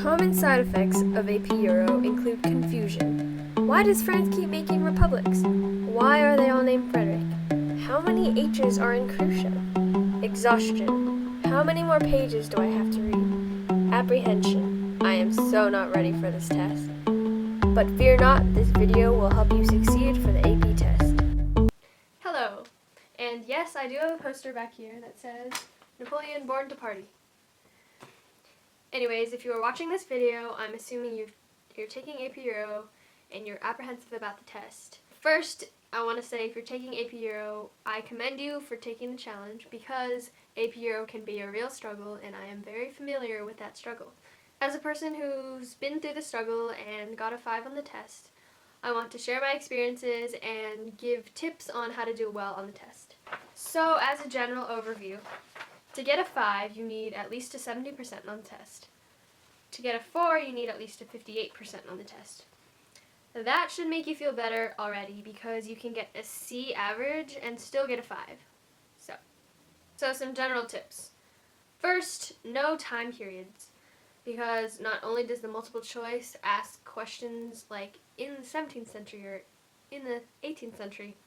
Common side effects of AP Euro include confusion. Why does France keep making republics? Why are they all named Frederick? How many H's are in Crucio? Exhaustion. How many more pages do I have to read? Apprehension. I am so not ready for this test. But fear not, this video will help you succeed for the AP test. Hello, and yes, I do have a poster back here that says, Napoleon born to party. Anyways, if you are watching this video, I'm assuming you're taking AP Euro and you're apprehensive about the test. First, I want to say if you're taking AP Euro, I commend you for taking the challenge because AP Euro can be a real struggle and I am very familiar with that struggle. As a person who's been through the struggle and got a 5 on the test, I want to share my experiences and give tips on how to do well on the test. So, as a general overview, to get a 5, you need at least a 70% on the test. To get a 4, you need at least a 58% on the test. That should make you feel better already because you can get a C average and still get a 5. So some general tips. First, no time periods, because not only does the multiple choice ask questions like in the 17th century or in the 18th century,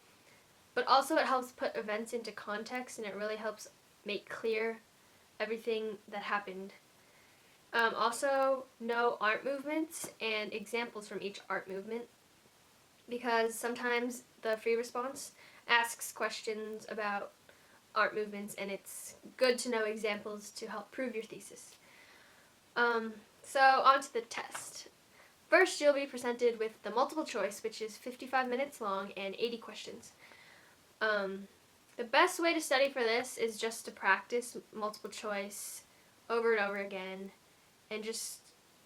but also it helps put events into context and it really helps make clear everything that happened. Also, no art movements and examples from each art movement, because sometimes the free response asks questions about art movements and it's good to know examples to help prove your thesis. So on to the test. First, you'll be presented with the multiple choice, which is 55 minutes long and 80 questions. The best way to study for this is just to practice multiple choice over and over again and just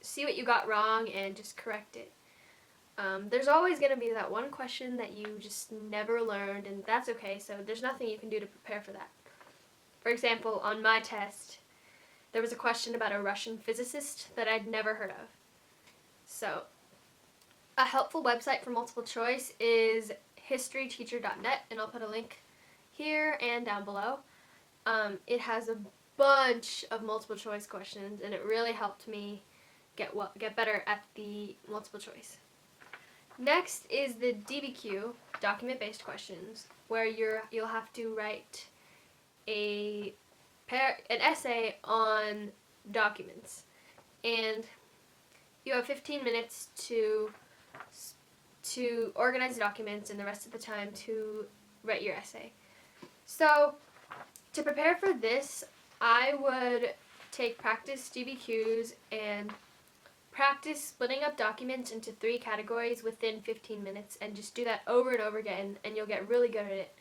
see what you got wrong and just correct it. There's always going to be that one question that you just never learned, and that's okay, so there's nothing you can do to prepare for that. For example, on my test, there was a question about a Russian physicist that I'd never heard of. So, a helpful website for multiple choice is historyteacher.net, and I'll put a link here and down below. It has a bunch of multiple choice questions, and it really helped me get better at the multiple choice. Next is the DBQ, document-based questions, where you'll have to write an essay on documents, and you have 15 minutes to organize the documents and the rest of the time to write your essay. So, to prepare for this, I would take practice DBQs and practice splitting up documents into 3 categories within 15 minutes and just do that over and over again and you'll get really good at it.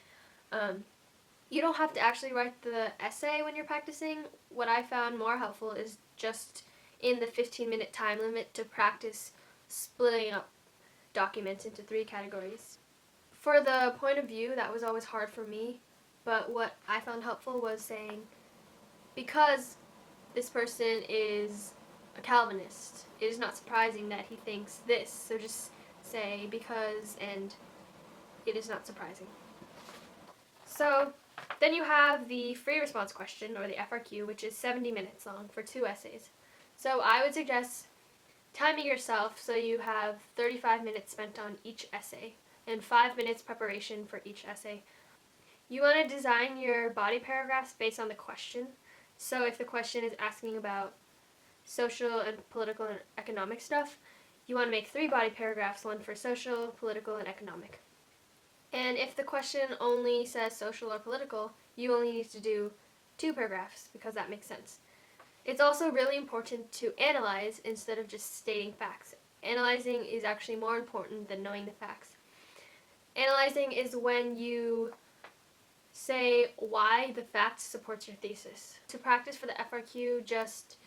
You don't have to actually write the essay when you're practicing. What I found more helpful is just in the 15-minute time limit to practice splitting up documents into 3 categories. For the point of view, that was always hard for me, but what I found helpful was saying, because this person is a Calvinist, it is not surprising that he thinks this, so just say because and it is not surprising. So then you have the free response question, or the FRQ, which is 70 minutes long for 2 essays. So I would suggest timing yourself so you have 35 minutes spent on each essay and 5 minutes preparation for each essay. You want to design your body paragraphs based on the question. So if the question is asking about social and political and economic stuff, you want to make 3 body paragraphs, 1 for social, political, and economic. And if the question only says social or political, you only need to do 2 paragraphs because that makes sense. It's also really important to analyze instead of just stating facts. Analyzing is actually more important than knowing the facts. Analyzing is when you say why the fact supports your thesis. To practice for the FRQ, just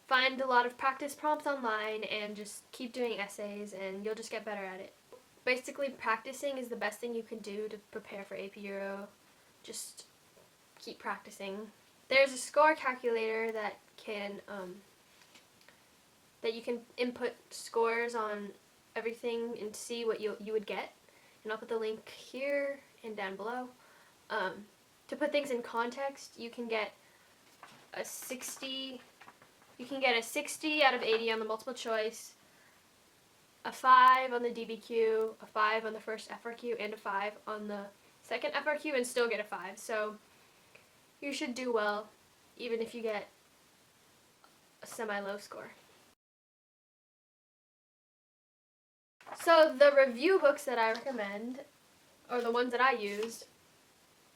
find a lot of practice prompts online and just keep doing essays and you'll just get better at it. Basically, practicing is the best thing you can do to prepare for AP Euro. Just keep practicing. There's a score calculator that you can input scores on everything and see what you would get. And I'll put the link here and down below. To put things in context, you can get a 60 You can get a 60 out of 80 on the multiple choice, a 5 on the DBQ, a 5 on the first FRQ, and a 5 on the second FRQ, and still get a 5. So you should do well, even if you get a semi-low score. So the review books that I recommend, or the ones that I used,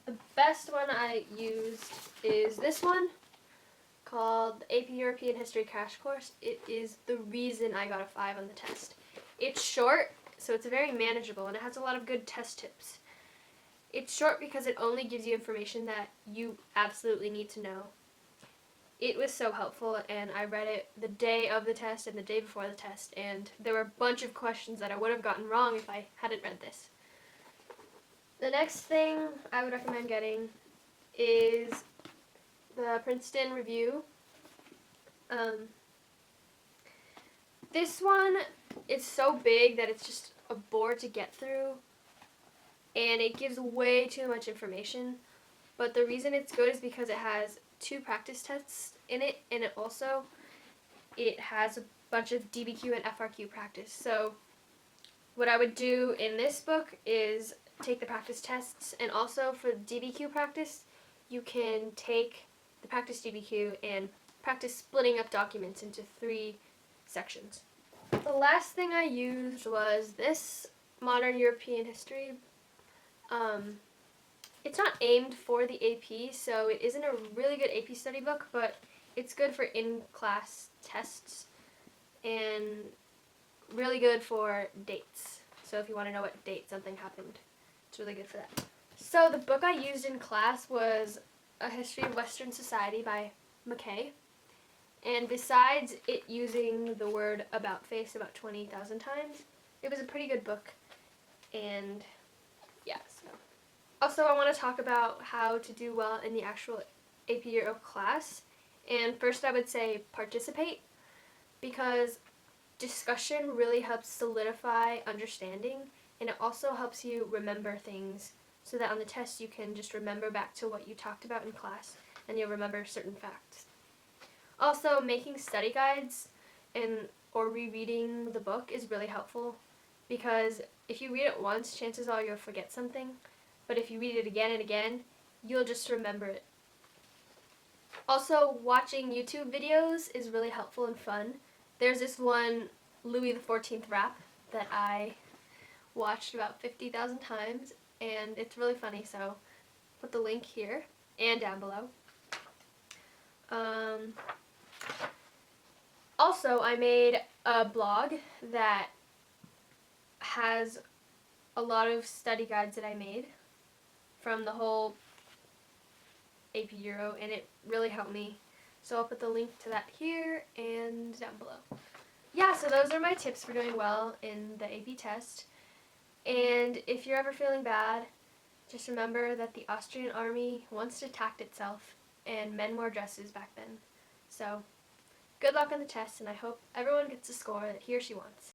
the best one I used is this one called AP European History Crash Course. It is the reason I got a 5 on the test. It's short, so it's very manageable, and it has a lot of good test tips. It's short because it only gives you information that you absolutely need to know. It was so helpful, and I read it the day of the test and the day before the test, and there were a bunch of questions that I would have gotten wrong if I hadn't read this. The next thing I would recommend getting is the Princeton Review. This one is so big that it's just a bore to get through, and it gives way too much information. But the reason it's good is because it has 2 practice tests in it, and it has a bunch of DBQ and FRQ practice. So what I would do in this book is take the practice tests, and also for DBQ practice, you can take the practice DBQ and practice splitting up documents into 3 sections. The last thing I used was this Modern European History. It's not aimed for the AP, so it isn't a really good AP study book, but it's good for in-class tests and really good for dates. So if you want to know what date something happened, it's really good for that. So the book I used in class was A History of Western Society by McKay. And besides it using the word about face about 20,000 times, it was a pretty good book. And yeah, so. Also, I want to talk about how to do well in the actual AP Euro class. And first I would say participate, because discussion really helps solidify understanding, and it also helps you remember things so that on the test you can just remember back to what you talked about in class and you'll remember certain facts. Also, making study guides or rereading the book is really helpful, because if you read it once, chances are you'll forget something, but if you read it again and again, you'll just remember it. Also, watching YouTube videos is really helpful and fun. There's this one, Louis XIV Rap, that I watched about 50,000 times, and it's really funny, so put the link here and down below. Also, I made a blog that has a lot of study guides that I made from the whole AP Euro, and it really helped me. So I'll put the link to that here and down below. Yeah, so those are my tips for doing well in the AP test. And if you're ever feeling bad, just remember that the Austrian army once attacked itself, and men wore dresses back then. So good luck on the test, and I hope everyone gets the score that he or she wants.